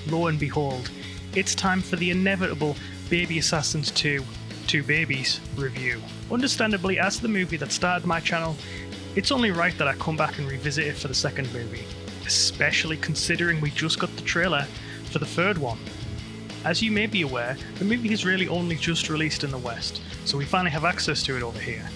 lo and behold, it's time for the inevitable Baby Assassins 2 Two Babies review. Understandably, as the movie that started my channel, it's only right that I come back and revisit it for the second movie, especially considering we just got the trailer for the third one. As you may be aware, the movie is really only just released in the West, so we finally have access to it over here.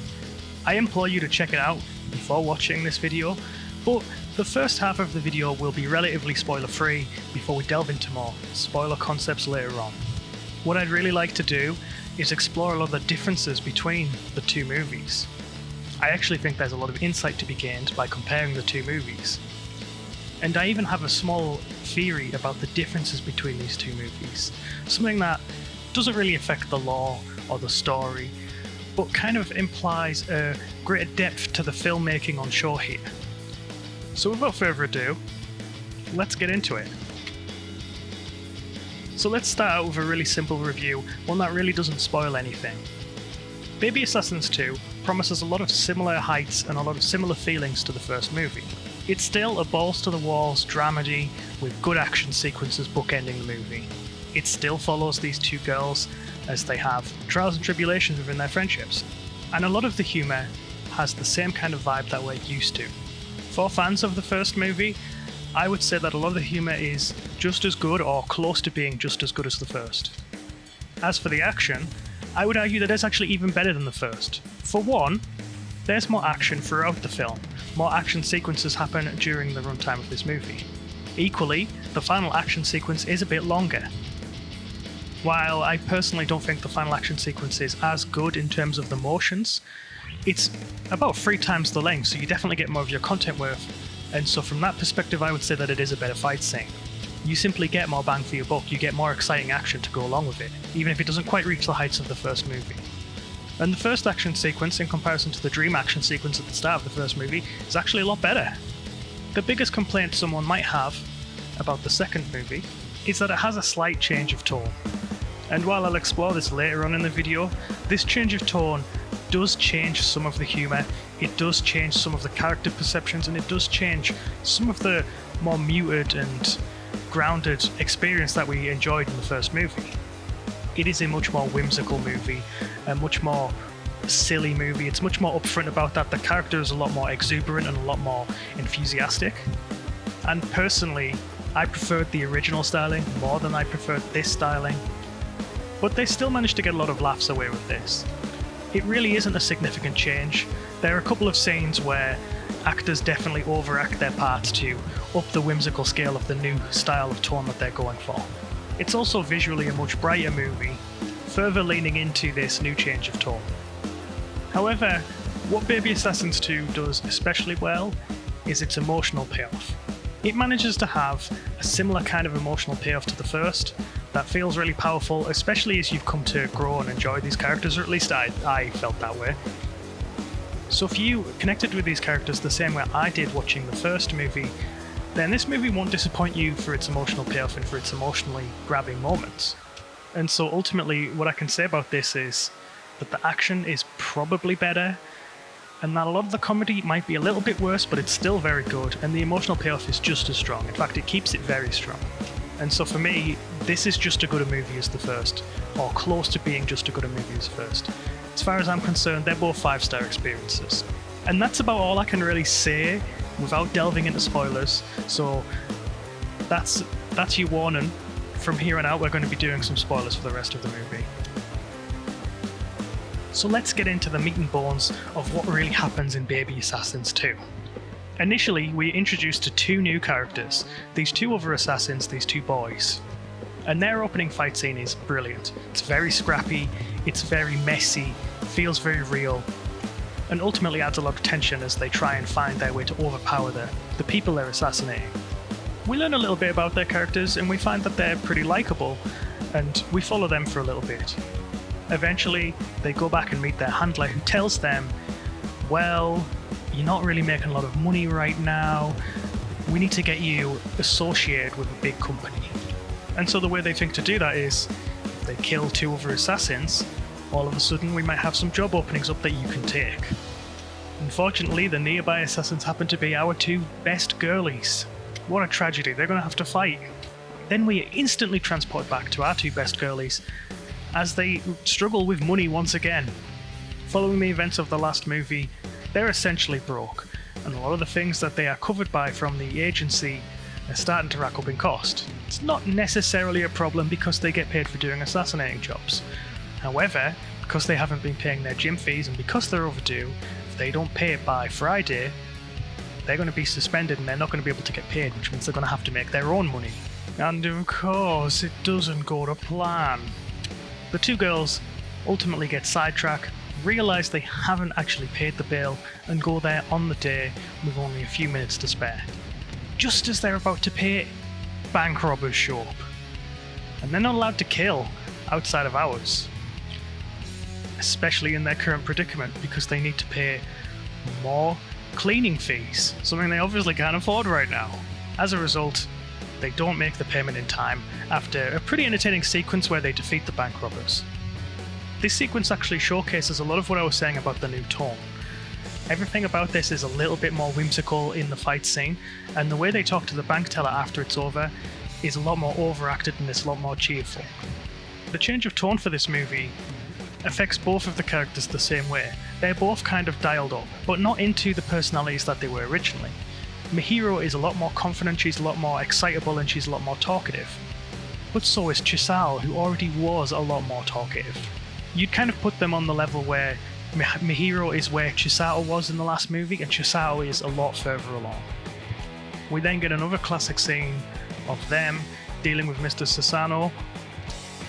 I implore you to check it out before watching this video, but the first half of the video will be relatively spoiler free before we delve into more spoiler concepts later on. What I'd really like to do is explore a lot of the differences between the two movies. I actually think there's a lot of insight to be gained by comparing the two movies. And I even have a small theory about the differences between these two movies, something that doesn't really affect the lore or the story, but kind of implies a greater depth to the filmmaking on show here. So without further ado, let's get into it. So let's start out with a really simple review, one that really doesn't spoil anything. Baby Assassins 2 promises a lot of similar heights and a lot of similar feelings to the first movie. It's still a balls-to-the-walls dramedy with good action sequences bookending the movie. It still follows these two girls as they have trials and tribulations within their friendships, and a lot of the humour has the same kind of vibe that we're used to. For fans of the first movie, I would say that a lot of the humour is just as good or close to being just as good as the first. As for the action, I would argue that it's actually even better than the first. For one, there's more action throughout the film. More action sequences happen during the runtime of this movie. Equally, the final action sequence is a bit longer. While I personally don't think the final action sequence is as good in terms of the motions, it's about 3 times the length, so you definitely get more of your content worth, and so from that perspective I would say that it is a better fight scene. You simply get more bang for your buck, you get more exciting action to go along with it, even if it doesn't quite reach the heights of the first movie. And the first action sequence, in comparison to the dream action sequence at the start of the first movie, is actually a lot better. The biggest complaint someone might have about the second movie is that it has a slight change of tone. And while I'll explore this later on in the video, this change of tone does change some of the humour, it does change some of the character perceptions, and it does change some of the more muted and grounded experience that we enjoyed in the first movie. It is a much more whimsical movie, a much more silly movie, it's much more upfront about that, the character is a lot more exuberant and a lot more enthusiastic. And personally, I preferred the original styling more than I preferred this styling, but they still managed to get a lot of laughs away with this. It really isn't a significant change. There are a couple of scenes where actors definitely overact their parts to up the whimsical scale of the new style of tone that they're going for. It's also visually a much brighter movie, further leaning into this new change of tone. However, what Baby Assassins 2 does especially well is its emotional payoff. It manages to have a similar kind of emotional payoff to the first that feels really powerful, especially as you've come to grow and enjoy these characters, or at least I felt that way. So if you connected with these characters the same way I did watching the first movie, then this movie won't disappoint you for its emotional payoff and for its emotionally grabbing moments. And so ultimately what I can say about this is that the action is probably better, and that a lot of the comedy might be a little bit worse, but it's still very good, and the emotional payoff is just as strong. In fact, it keeps it very strong. And so for me, this is just as good a movie as the first, or close to being just as good a movie as the first. As far as I'm concerned, they're both 5-star experiences. And that's about all I can really say without delving into spoilers, so that's your warning. From here on out, we're going to be doing some spoilers for the rest of the movie. So let's get into the meat and bones of what really happens in Baby Assassins 2. Initially, we're introduced to 2 new characters, these 2 other assassins, these 2 boys. And their opening fight scene is brilliant. It's very scrappy, it's very messy, feels very real, and ultimately adds a lot of tension as they try and find their way to overpower the people they're assassinating. We learn a little bit about their characters, and we find that they're pretty likeable, and we follow them for a little bit. Eventually, they go back and meet their handler, who tells them, well, you're not really making a lot of money right now, we need to get you associated with a big company. And so the way they think to do that is, if they kill 2 other assassins, all of a sudden we might have some job openings up that you can take. Unfortunately, the nearby assassins happen to be our 2 best girlies. What a tragedy, they're going to have to fight. Then we are instantly transported back to our two best girlies as they struggle with money once again. Following the events of the last movie, they're essentially broke, and a lot of the things that they are covered by from the agency are starting to rack up in cost. It's not necessarily a problem because they get paid for doing assassinating jobs. However, because they haven't been paying their gym fees and because they're overdue, if they don't pay it by Friday, they're going to be suspended and they're not going to be able to get paid, which means they're going to have to make their own money. And of course, it doesn't go to plan. The two girls ultimately get sidetracked, realise they haven't actually paid the bill, and go there on the day with only a few minutes to spare. Just as they're about to pay, bank robbers show up. And they're not allowed to kill outside of hours. Especially in their current predicament, because they need to pay more cleaning fees, something they obviously can't afford right now. As a result, they don't make the payment in time after a pretty entertaining sequence where they defeat the bank robbers. This sequence actually showcases a lot of what I was saying about the new tone. Everything about this is a little bit more whimsical in the fight scene, and the way they talk to the bank teller after it's over is a lot more overacted and it's a lot more cheerful. The change of tone for this movie affects both of the characters the same way. They're both kind of dialed up, but not into the personalities that they were originally. Mihiro is a lot more confident, she's a lot more excitable, and she's a lot more talkative. But so is Chisao, who already was a lot more talkative. You'd kind of put them on the level where Mihiro is where Chisao was in the last movie, and Chisao is a lot further along. We then get another classic scene of them dealing with Mr. Sasano.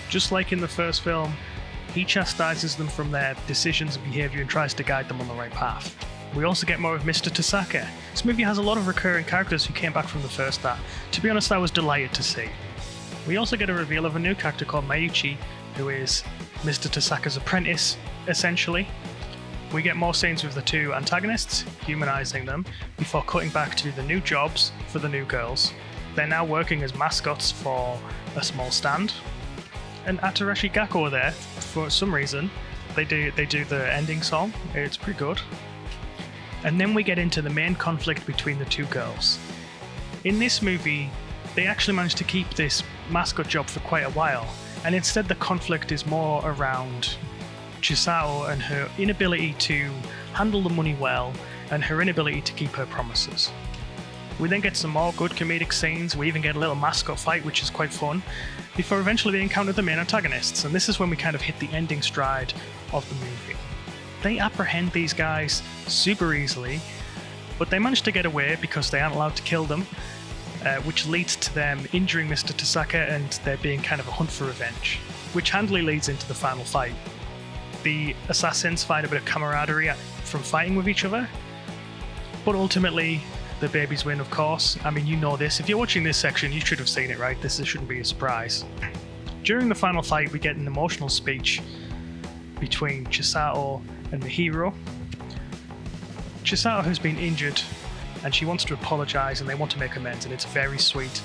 Just like in the first film, he chastises them from their decisions and behaviour and tries to guide them on the right path. We also get more of Mr. Tasaka. This movie has a lot of recurring characters who came back from the first that, to be honest, I was delighted to see. We also get a reveal of a new character called Mayuchi, who is Mr. Tasaka's apprentice, essentially. We get more scenes with the two antagonists, humanising them, before cutting back to the new jobs for the new girls. They're now working as mascots for a small stand. And Atarashi Gakko are there, for some reason. They do the ending song, it's pretty good. And then we get into the main conflict between the two girls. In this movie, they actually managed to keep this mascot job for quite a while, and instead the conflict is more around Chisao and her inability to handle the money well, and her inability to keep her promises. We then get some more good comedic scenes, we even get a little mascot fight which is quite fun, before eventually they encounter the main antagonists, and this is when we kind of hit the ending stride of the movie. They apprehend these guys super easily, but they manage to get away because they aren't allowed to kill them, which leads to them injuring Mr. Tasaka and there being kind of a hunt for revenge, which handily leads into the final fight. The assassins find a bit of camaraderie from fighting with each other, but ultimately the babies win, of course. I mean, you know this. If you're watching this section, you should have seen it, right? This shouldn't be a surprise. During the final fight, we get an emotional speech between Chisao and Mihiro. Chisao has been injured and she wants to apologise and they want to make amends, and it's very sweet.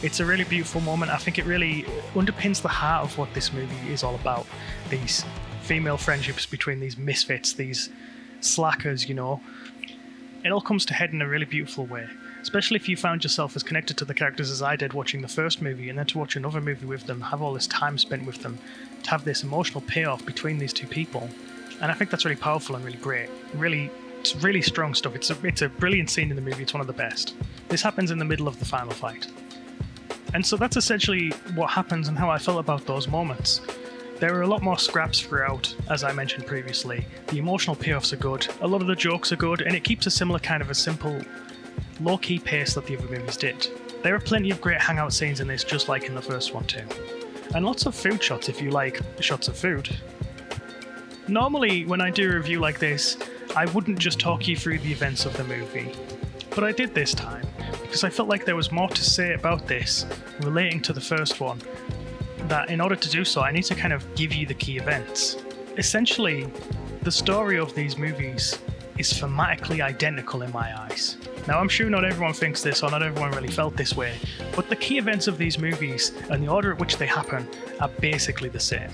It's a really beautiful moment. I think it really underpins the heart of what this movie is all about. These female friendships between these misfits, these slackers, you know. It all comes to head in a really beautiful way, especially if you found yourself as connected to the characters as I did watching the first movie, and then to watch another movie with them, have all this time spent with them, to have this emotional payoff between these two people. And I think that's really powerful and really great. It's really strong stuff. It's a brilliant scene in the movie. It's one of the best. This happens in the middle of the final fight. And so that's essentially what happens and how I felt about those moments. There are a lot more scraps throughout, as I mentioned previously. The emotional payoffs are good, a lot of the jokes are good, and it keeps a similar kind of a simple, low-key pace that the other movies did. There are plenty of great hangout scenes in this, just like in the first one too. And lots of food shots if you like shots of food. Normally, when I do a review like this, I wouldn't just talk you through the events of the movie. But I did this time, because I felt like there was more to say about this, relating to the first one, that in order to do so, I need to kind of give you the key events. Essentially, the story of these movies is thematically identical in my eyes. Now, I'm sure not everyone thinks this, or not everyone really felt this way, but the key events of these movies, and the order at which they happen, are basically the same.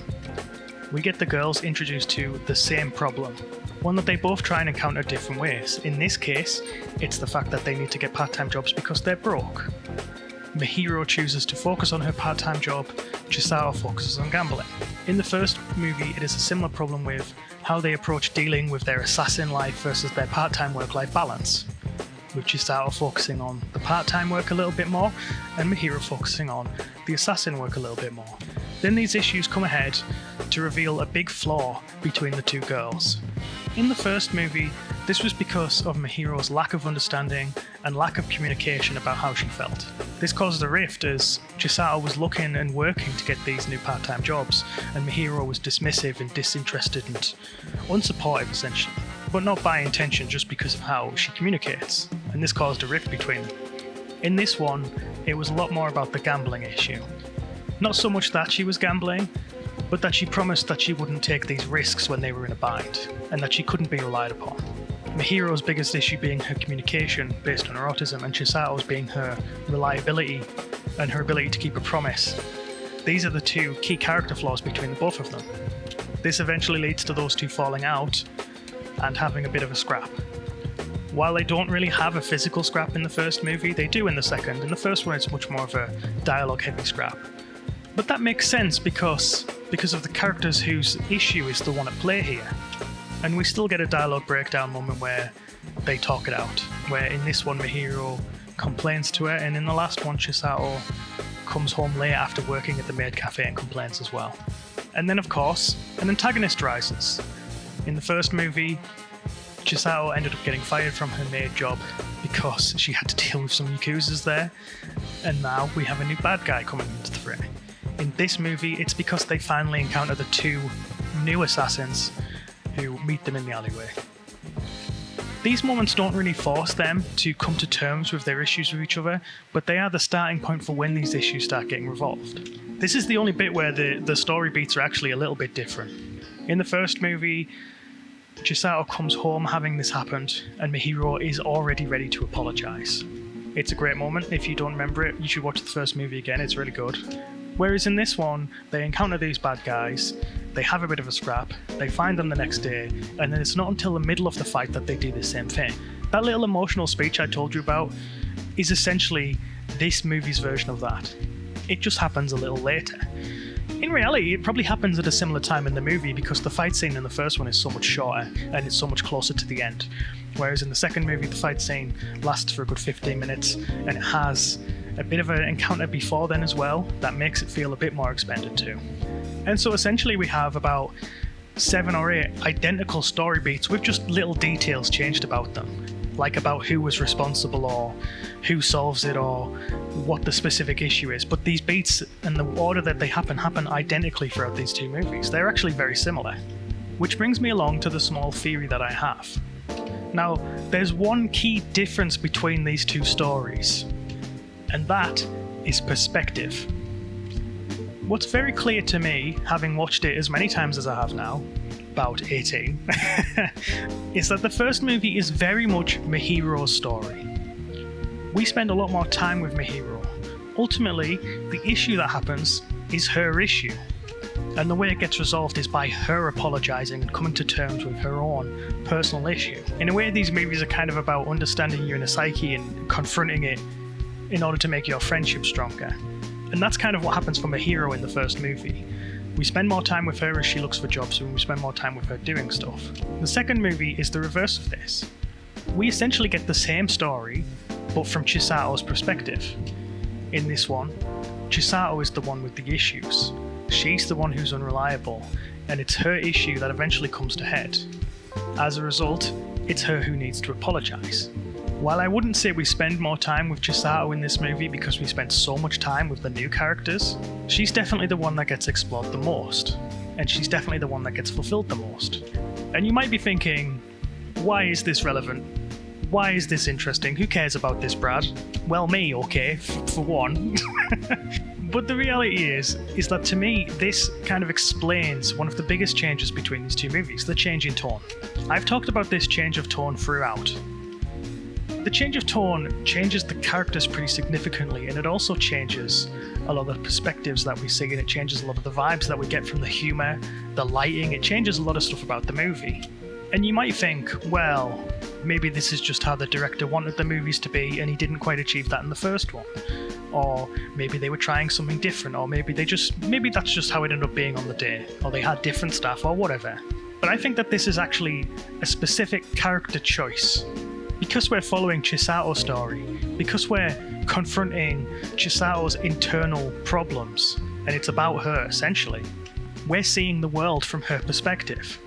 We get the girls introduced to the same problem, one that they both try and encounter different ways. In this case, it's the fact that they need to get part-time jobs because they're broke. Mihiro chooses to focus on her part-time job, Chisato focuses on gambling. In the first movie, it is a similar problem with how they approach dealing with their assassin life versus their part-time work-life balance, with Chisato focusing on the part-time work a little bit more, and Mihiro focusing on the assassin work a little bit more. Then these issues come ahead to reveal a big flaw between the two girls. In the first movie, this was because of Mihiro's lack of understanding and lack of communication about how she felt. This caused a rift as Chisato was looking and working to get these new part-time jobs, and Mihiro was dismissive and disinterested and unsupportive essentially, but not by intention, just because of how she communicates, and this caused a rift between them. In this one, it was a lot more about the gambling issue. Not so much that she was gambling, but that she promised that she wouldn't take these risks when they were in a bind, and that she couldn't be relied upon. Mihiro's biggest issue being her communication based on her autism, and Chisato's being her reliability and her ability to keep a promise. These are the two key character flaws between the both of them. This eventually leads to those two falling out and having a bit of a scrap. While they don't really have a physical scrap in the first movie, they do in the second. In the first one, it's much more of a dialogue-heavy scrap. But that makes sense because of the characters whose issue is the one at play here. And we still get a dialogue breakdown moment where they talk it out, where in this one Mihiro complains to her, and in the last one Chisato comes home late after working at the maid cafe and complains as well. And then of course, an antagonist rises. In the first movie, Chisato ended up getting fired from her maid job because she had to deal with some Yakuzas there, and now we have a new bad guy coming into the fray. In this movie, it's because they finally encounter the two new assassins who meet them in the alleyway. These moments don't really force them to come to terms with their issues with each other, but they are the starting point for when these issues start getting resolved. This is the only bit where the story beats are actually a little bit different. In the first movie, Chisato comes home having this happened, and Mihiro is already ready to apologise. It's a great moment. If you don't remember it, you should watch the first movie again, it's really good. Whereas in this one, they encounter these bad guys, they have a bit of a scrap, they find them the next day, and then it's not until the middle of the fight that they do the same thing. That little emotional speech I told you about is essentially this movie's version of that. It just happens a little later. In reality, it probably happens at a similar time in the movie because the fight scene in the first one is so much shorter and it's so much closer to the end. Whereas in the second movie, the fight scene lasts for a good 15 minutes and it has a bit of an encounter before then as well that makes it feel a bit more expended too. And so essentially we have about 7 or 8 identical story beats with just little details changed about them. Like about who was responsible or who solves it or what the specific issue is. But these beats and the order that they happen identically throughout these two movies. They're actually very similar. Which brings me along to the small theory that I have. Now, there's one key difference between these two stories, and that is perspective. What's very clear to me, having watched it as many times as I have now, about 18, is that the first movie is very much Mihiro's story. We spend a lot more time with Mihiro. Ultimately, the issue that happens is her issue, and the way it gets resolved is by her apologising and coming to terms with her own personal issue. In a way, these movies are kind of about understanding your inner psyche and confronting it in order to make your friendship stronger. And that's kind of what happens for Mihiro in the first movie. We spend more time with her as she looks for jobs, and we spend more time with her doing stuff. The second movie is the reverse of this. We essentially get the same story, but from Chisato's perspective. In this one, Chisato is the one with the issues. She's the one who's unreliable, and it's her issue that eventually comes to head. As a result, it's her who needs to apologise. While I wouldn't say we spend more time with Chisato in this movie because we spent so much time with the new characters, she's definitely the one that gets explored the most, and she's definitely the one that gets fulfilled the most. And you might be thinking, why is this relevant? Why is this interesting? Who cares about this, Brad? Well, me, okay, for one. But the reality is that to me, this kind of explains one of the biggest changes between these two movies, the change in tone. I've talked about this change of tone throughout. The change of tone changes the characters pretty significantly, and it also changes a lot of the perspectives that we see, and it changes a lot of the vibes that we get from the humour, the lighting, it changes a lot of stuff about the movie. And you might think, well, maybe this is just how the director wanted the movies to be, and he didn't quite achieve that in the first one. or maybe they were trying something different, or maybe that's just how it ended up being on the day, or they had different staff, or whatever. But I think that this is actually a specific character choice. Because we're following Chisato's story, because we're confronting Chisato's internal problems, and it's about her essentially, we're seeing the world from her perspective.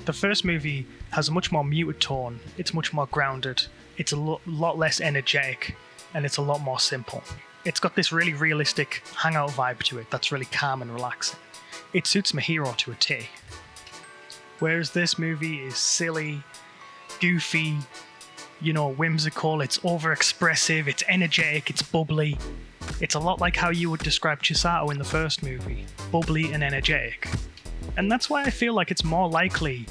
The first movie has a much more muted tone, it's much more grounded, it's a lot less energetic, and it's a lot more simple. It's got this really realistic hangout vibe to it that's really calm and relaxing. It suits Mihiro to a T. Whereas this movie is silly, goofy, whimsical, it's over-expressive, it's energetic, it's bubbly. It's a lot like how you would describe Chisato in the first movie, bubbly and energetic. And that's why I feel like it's more likely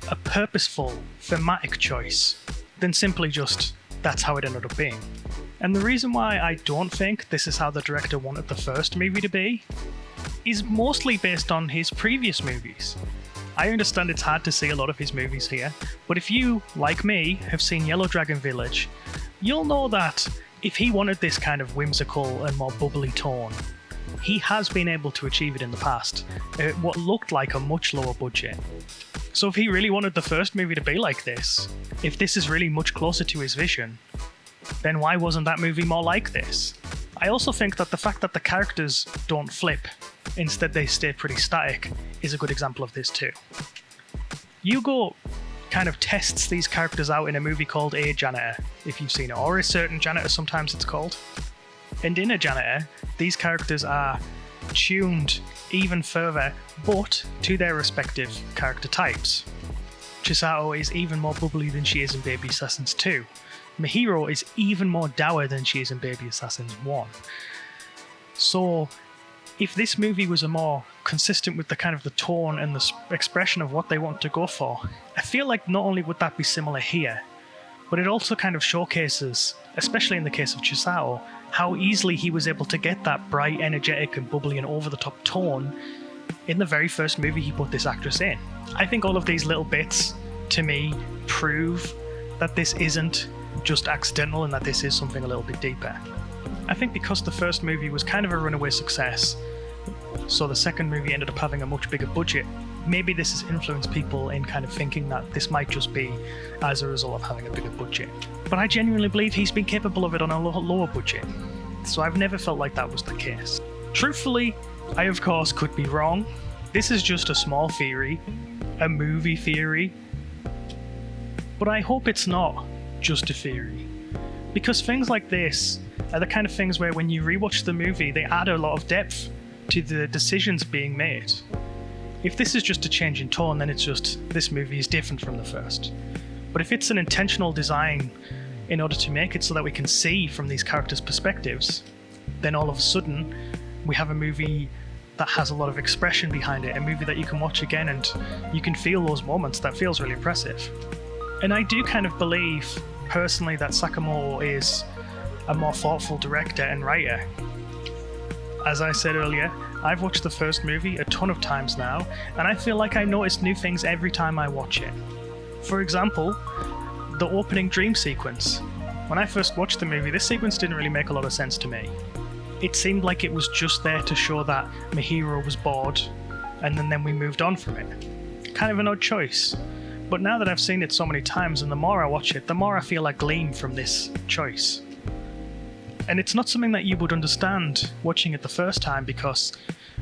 a purposeful, thematic choice than simply just, that's how it ended up being. And the reason why I don't think this is how the director wanted the first movie to be is mostly based on his previous movies. I understand it's hard to see a lot of his movies here, but if you, like me, have seen Yellow Dragon Village, you'll know that if he wanted this kind of whimsical and more bubbly tone, he has been able to achieve it in the past, at what looked like a much lower budget. So if he really wanted the first movie to be like this, if this is really much closer to his vision, then why wasn't that movie more like this? I also think that the fact that the characters don't flip, instead they stay pretty static, is a good example of this too. Yugo kind of tests these characters out in a movie called A Janitor, if you've seen it, or A Certain Janitor sometimes it's called. And in A Janitor, these characters are tuned even further, but to their respective character types. Chisato is even more bubbly than she is in Baby Assassins 2. Mihiro is even more dour than she is in Baby Assassins 1. So, if this movie was a more consistent with the kind of the tone and the expression of what they want to go for, I feel like not only would that be similar here, but it also kind of showcases, especially in the case of Chisato, how easily he was able to get that bright, energetic and bubbly and over-the-top tone in the very first movie he put this actress in. I think all of these little bits, to me, prove that this isn't just accidental and that this is something a little bit deeper. I think because the first movie was kind of a runaway success, so the second movie ended up having a much bigger budget, maybe this has influenced people in kind of thinking that this might just be as a result of having a bigger budget. But I genuinely believe he's been capable of it on a lower budget, so I've never felt like that was the case. Truthfully, I of course could be wrong. This is just a small theory, a movie theory, but I hope it's not just a theory. Because things like this are the kind of things where when you rewatch the movie, they add a lot of depth to the decisions being made. If this is just a change in tone, then it's just, this movie is different from the first. But if it's an intentional design in order to make it so that we can see from these characters' perspectives, then all of a sudden we have a movie that has a lot of expression behind it, a movie that you can watch again and you can feel those moments. That feels really impressive. And I do kind of believe, personally, that Sakamoto is a more thoughtful director and writer. As I said earlier, I've watched the first movie a ton of times now, and I feel like I notice new things every time I watch it. For example, the opening dream sequence. When I first watched the movie, this sequence didn't really make a lot of sense to me. It seemed like it was just there to show that Mihiro was bored, and then we moved on from it. Kind of an odd choice. But now that I've seen it so many times, and the more I watch it, the more I feel I glean from this choice. And it's not something that you would understand watching it the first time, because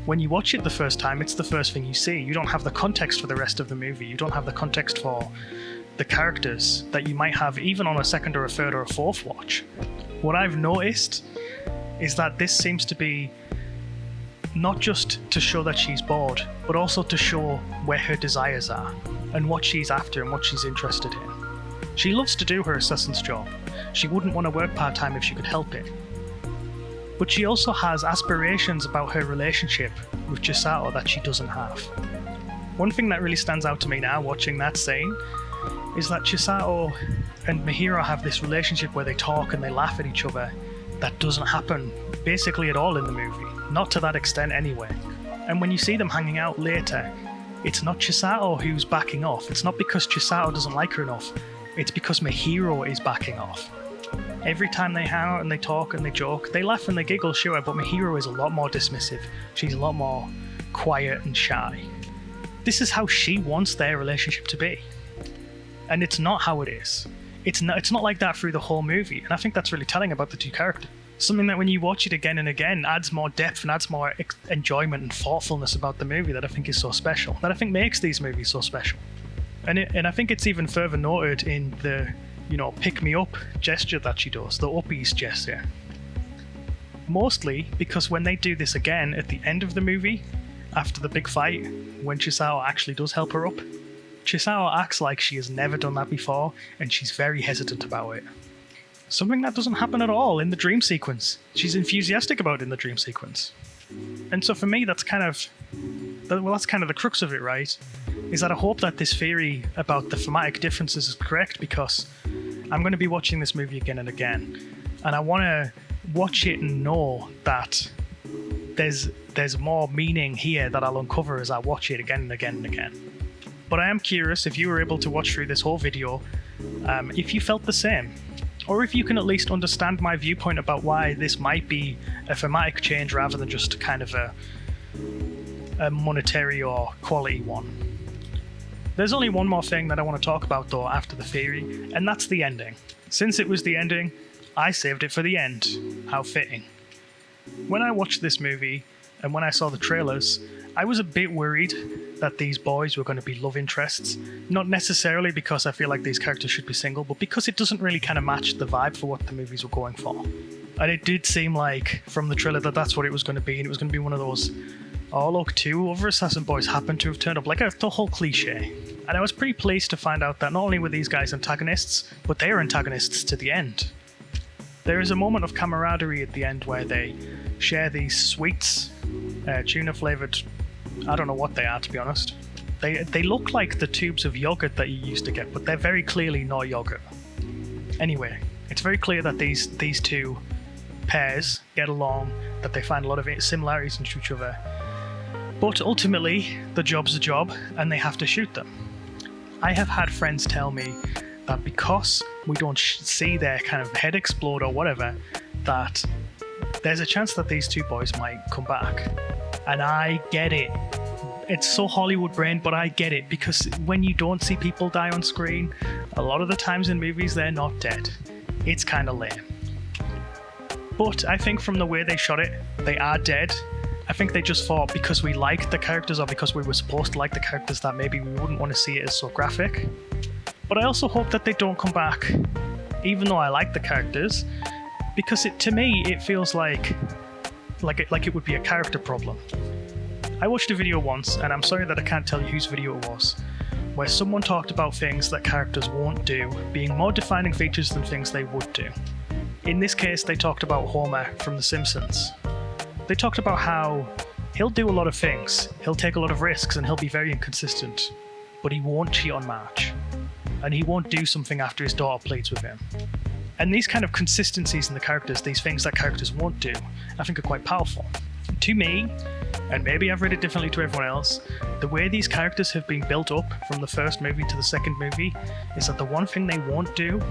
when you watch it the first time, it's the first thing you see. You don't have the context for the rest of the movie. You don't have the context for the characters that you might have even on a second or a third or a fourth watch. What I've noticed is that this seems to be not just to show that she's bored, but also to show where her desires are and what she's after and what she's interested in. She loves to do her assassin's job. She wouldn't want to work part-time if she could help it. But she also has aspirations about her relationship with Chisato that she doesn't have. One thing that really stands out to me now watching that scene is that Chisato and Mihiro have this relationship where they talk and they laugh at each other that doesn't happen basically at all in the movie. Not to that extent anyway. And when you see them hanging out later, it's not Chisato who's backing off. It's not because Chisato doesn't like her enough. It's because Mihiro is backing off. Every time they hang out and they talk and they joke, they laugh and they giggle, sure, but my hero is a lot more dismissive. She's a lot more quiet and shy. This is how she wants their relationship to be. And it's not how it is. It's not like that through the whole movie, and I think that's really telling about the two characters. Something that when you watch it again and again adds more depth and adds more enjoyment and thoughtfulness about the movie that I think is so special, that I think makes these movies so special. And I think it's even further noted in the, pick me up gesture that she does, the uppies gesture. Mostly because when they do this again at the end of the movie, after the big fight, when Chisao actually does help her up, Chisao acts like she has never done that before, and she's very hesitant about it. Something that doesn't happen at all in the dream sequence. She's enthusiastic about it in the dream sequence. And so for me, that's kind of the crux of it, right? Is that I hope that this theory about the thematic differences is correct, because I'm going to be watching this movie again and again, and I want to watch it and know that there's more meaning here that I'll uncover as I watch it again and again and again. But I am curious if you were able to watch through this whole video, if you felt the same, or if you can at least understand my viewpoint about why this might be a thematic change rather than just kind of a monetary or quality one. There's only one more thing that I want to talk about though after the theory, and that's the ending. Since it was the ending, I saved it for the end. How fitting. When I watched this movie, and when I saw the trailers, I was a bit worried that these boys were going to be love interests. Not necessarily because I feel like these characters should be single, but because it doesn't really kind of match the vibe for what the movies were going for. And it did seem like, from the trailer, that that's what it was going to be, and it was going to be one of those, oh look, 2 other assassin boys happen to have turned up, like the whole cliche. And I was pretty pleased to find out that not only were these guys antagonists, but they are antagonists to the end. There is a moment of camaraderie at the end where they share these sweets, tuna flavoured, I don't know what they are, to be honest. They look like the tubes of yogurt that you used to get, but they're very clearly not yogurt. Anyway, it's very clear that these two pairs get along, that they find a lot of similarities into each other. But ultimately, the job's a job, and they have to shoot them. I have had friends tell me that because we don't see their kind of head explode or whatever, that there's a chance that these two boys might come back. And I get it. It's so Hollywood brain, but I get it, because when you don't see people die on screen, a lot of the times in movies they're not dead. It's kind of lame. But I think from the way they shot it, they are dead. I think they just thought because we liked the characters, or because we were supposed to like the characters, that maybe we wouldn't want to see it as so graphic. But I also hope that they don't come back, even though I like the characters, because to me it feels like it would be a character problem. I watched a video once, and I'm sorry that I can't tell you whose video it was, where someone talked about things that characters won't do being more defining features than things they would do. In this case, they talked about Homer from The Simpsons. They talked about how he'll do a lot of things, he'll take a lot of risks, and he'll be very inconsistent, but he won't cheat on Marge, and he won't do something after his daughter pleads with him. And these kind of consistencies in the characters, these things that characters won't do, I think are quite powerful. To me, and maybe I've read it differently to everyone else, the way these characters have been built up from the first movie to the second movie is that the one thing they won't do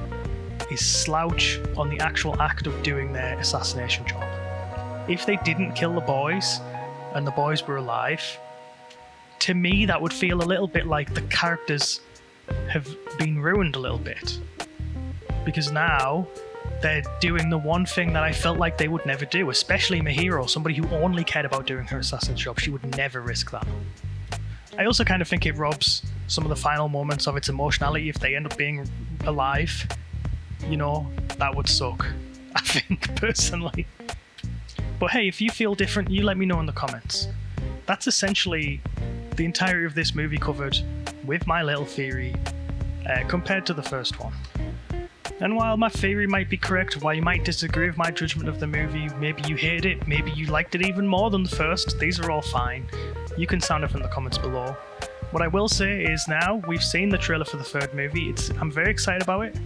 is slouch on the actual act of doing their assassination job. If they didn't kill the boys, and the boys were alive, to me that would feel a little bit like the characters have been ruined a little bit. Because now they're doing the one thing that I felt like they would never do, especially Mihiro, somebody who only cared about doing her assassin's job. She would never risk that. I also kind of think it robs some of the final moments of its emotionality if they end up being alive. That would suck, I think, personally. But hey, if you feel different, you let me know in the comments. That's essentially the entirety of this movie covered with my little theory compared to the first one. And while my theory might be correct, while you might disagree with my judgment of the movie, maybe you hated it, maybe you liked it even more than the first, these are all fine. You can sound off in the comments below. What I will say is now we've seen the trailer for the third movie. I'm very excited about it.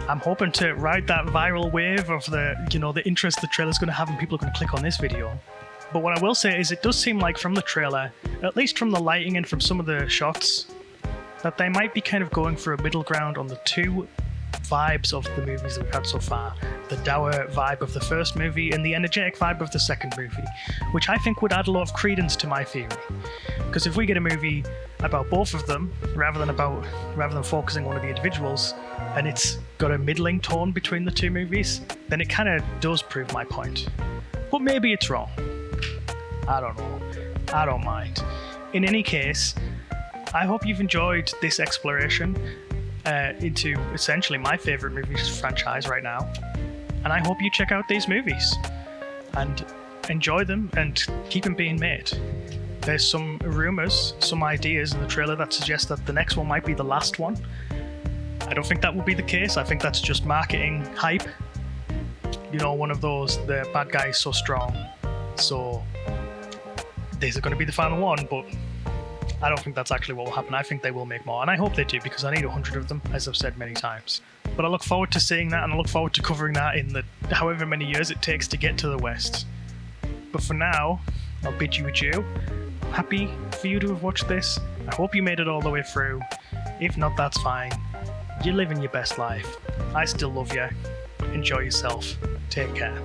I'm hoping to ride that viral wave of the interest the trailer's going to have and people are going to click on this video. But what I will say is it does seem like from the trailer, at least from the lighting and from some of the shots, that they might be kind of going for a middle ground on the two vibes of the movies that we've had so far. The dour vibe of the first movie and the energetic vibe of the second movie, which I think would add a lot of credence to my theory. Because if we get a movie about both of them, rather than focusing on one of the individuals, and it's got a middling tone between the two movies, then it kind of does prove my point. But maybe it's wrong. I don't know. I don't mind. In any case, I hope you've enjoyed this exploration into essentially my favourite movie franchise right now. And I hope you check out these movies and enjoy them and keep them being made. There's some rumours, some ideas in the trailer that suggest that the next one might be the last one. I don't think that will be the case. I think that's just marketing hype. You know, one of those, the bad guy is so strong, so these are going to be the final one, but I don't think that's actually what will happen. I think they will make more, and I hope they do, because I need 100 of them, as I've said many times. But I look forward to seeing that, and I look forward to covering that in the however many years it takes to get to the West. But for now, I'll bid you adieu. I'm happy for you to have watched this. I hope you made it all the way through. If not, that's fine. You're living your best life. I still love you. Enjoy yourself. Take care.